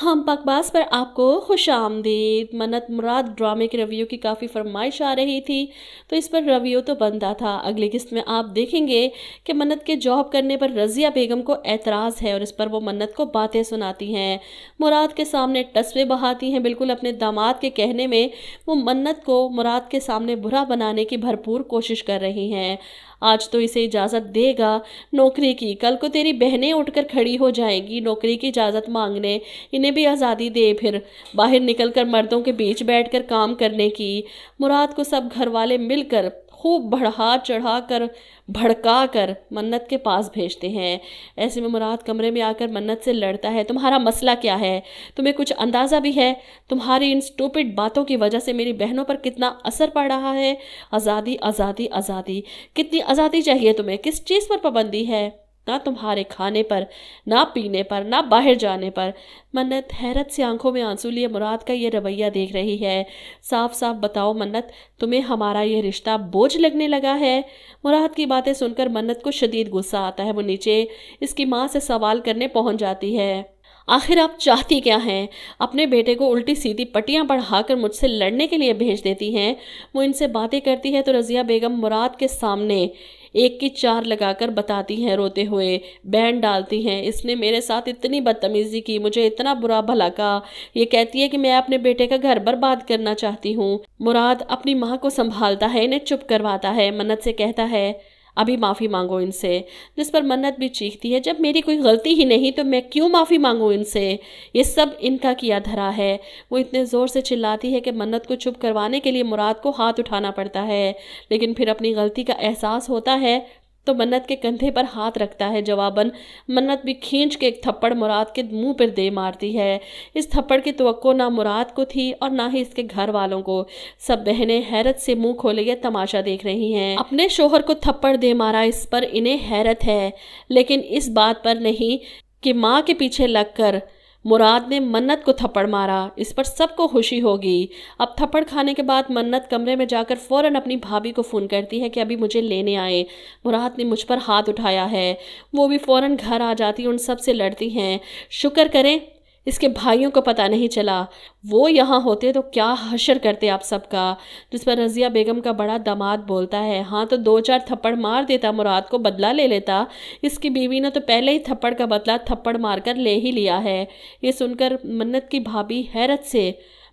हम बकवास पर आपको खुश आमदीद। मन्नत मुराद ड्रामे के रिव्यू की काफ़ी फरमाइश आ रही थी, तो इस पर रिव्यू तो बनता था। अगली किस्त में आप देखेंगे कि मन्नत के जॉब करने पर रज़िया बेगम को एतराज़ है और इस पर वो मन्नत को बातें सुनाती हैं, मुराद के सामने टसवे बहाती हैं। बिल्कुल अपने दामाद के कहने में वो मन्नत को मुराद के सामने बुरा बनाने की भरपूर कोशिश कर रही हैं। आज तो इसे इजाज़त देगा नौकरी की, कल को तेरी बहनें उठकर खड़ी हो जाएंगी नौकरी की इजाज़त मांगने, इन्हें भी आज़ादी दे, फिर बाहर निकलकर मर्दों के बीच बैठकर काम करने की। मुराद को सब घर वाले मिलकर खूब बढ़ा चढ़ा कर भड़का कर मन्नत के पास भेजते हैं। ऐसे में मुराद कमरे में आकर मन्नत से लड़ता है, तुम्हारा मसला क्या है? तुम्हें कुछ अंदाज़ा भी है तुम्हारी इन स्टूपिड बातों की वजह से मेरी बहनों पर कितना असर पड़ रहा है? आज़ादी आज़ादी आज़ादी, कितनी आज़ादी चाहिए तुम्हें? किस चीज़ पर पाबंदी है? ना तुम्हारे खाने पर, ना पीने पर, ना बाहर जाने पर। मन्नत हैरत से आंखों में आंसू लिए मुराद का ये रवैया देख रही है। साफ साफ बताओ मन्नत, तुम्हें हमारा ये रिश्ता बोझ लगने लगा है? मुराद की बातें सुनकर मन्नत को शदीद गुस्सा आता है। वो नीचे इसकी माँ से सवाल करने पहुंच जाती है, आखिर आप चाहती क्या हैं? अपने बेटे को उल्टी सीधी पट्टियां पढ़ाकर मुझसे लड़ने के लिए भेज देती हैं। वो इनसे बातें करती है तो रज़िया बेगम मुराद के सामने एक की चार लगाकर बताती हैं, रोते हुए बैंड डालती हैं, इसने मेरे साथ इतनी बदतमीज़ी की, मुझे इतना बुरा भला कहा। ये कहती है कि मैं अपने बेटे का घर बर्बाद करना चाहती हूँ। मुराद अपनी माँ को संभालता है, इन्हें चुप करवाता है, मन्नत से कहता है अभी माफ़ी मांगो इनसे। जिस पर मन्नत भी चीखती है, जब मेरी कोई गलती ही नहीं तो मैं क्यों माफ़ी मांगूँ इनसे? ये सब इनका किया धरा है। वो इतने ज़ोर से चिल्लाती है कि मन्नत को चुप करवाने के लिए मुराद को हाथ उठाना पड़ता है, लेकिन फिर अपनी गलती का एहसास होता है तो मन्नत के कंधे पर हाथ रखता है। जवाबन मन्नत भी खींच के एक थप्पड़ मुराद के मुंह पर दे मारती है। इस थप्पड़ की तवक्को ना मुराद को थी और ना ही इसके घर वालों को। सब बहनें हैरत से मुंह खोले ये तमाशा देख रही हैं। अपने शोहर को थप्पड़ दे मारा, इस पर इन्हें हैरत है, लेकिन इस बात पर नहीं कि माँ के पीछे लगकर मुराद ने मन्नत को थप्पड़ मारा। इस पर सबको खुशी होगी। अब थप्पड़ खाने के बाद मन्नत कमरे में जाकर फ़ौरन अपनी भाभी को फ़ोन करती है कि अभी मुझे लेने आए, मुराद ने मुझ पर हाथ उठाया है। वो भी फ़ौरन घर आ जाती, उन सब से लड़ती हैं। शुक्र करें इसके भाइयों को पता नहीं चला, वो यहाँ होते तो क्या हशर करते आप सबका। जिस पर रज़िया बेगम का बड़ा दामाद बोलता है, हाँ तो दो चार थप्पड़ मार देता, मुराद को बदला ले लेता। इसकी बीवी ने तो पहले ही थप्पड़ का बदला थप्पड़ मारकर ले ही लिया है। ये सुनकर मन्नत की भाभी हैरत से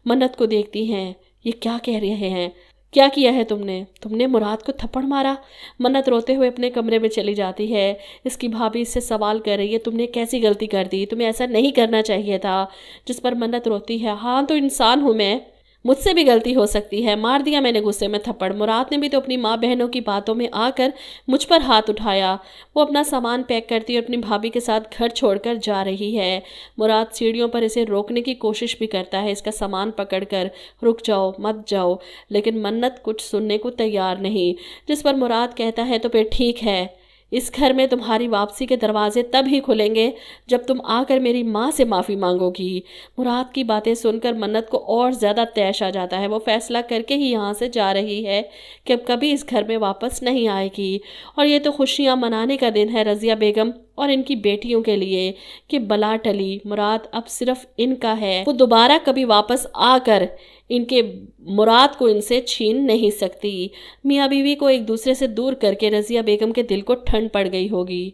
मन्नत को देखती हैं, ये क्या कह रहे हैं? क्या किया है तुमने? तुमने मुराद को थप्पड़ मारा? मन्नत रोते हुए अपने कमरे में चली जाती है। इसकी भाभी इससे सवाल कर रही है, तुमने कैसी गलती कर दी? तुम्हें ऐसा नहीं करना चाहिए था। जिस पर मन्नत रोती है, हाँ तो इंसान हूँ मैं, मुझसे भी गलती हो सकती है, मार दिया मैंने गुस्से में थप्पड़। मुराद ने भी तो अपनी माँ बहनों की बातों में आकर मुझ पर हाथ उठाया। वो अपना सामान पैक करती और अपनी भाभी के साथ घर छोड़कर जा रही है। मुराद सीढ़ियों पर इसे रोकने की कोशिश भी करता है, इसका सामान पकड़कर, रुक जाओ मत जाओ, लेकिन मन्नत कुछ सुनने को तैयार नहीं। जिस पर मुराद कहता है, तो फिर ठीक है, इस घर में तुम्हारी वापसी के दरवाजे तब ही खुलेंगे जब तुम आकर मेरी माँ से माफ़ी मांगोगी। मुराद की बातें सुनकर मन्नत को और ज़्यादा तैश आ जाता है। वो फैसला करके ही यहाँ से जा रही है कि अब कभी इस घर में वापस नहीं आएगी। और ये तो खुशियाँ मनाने का दिन है रज़िया बेगम और इनकी बेटियों के लिए कि बला टली, मुराद अब सिर्फ इनका है। वो दोबारा कभी वापस आकर इनके मुराद को इनसे छीन नहीं सकती। मियाँ बीवी को एक दूसरे से दूर करके रज़िया बेगम के दिल को ठंड पड़ गई होगी।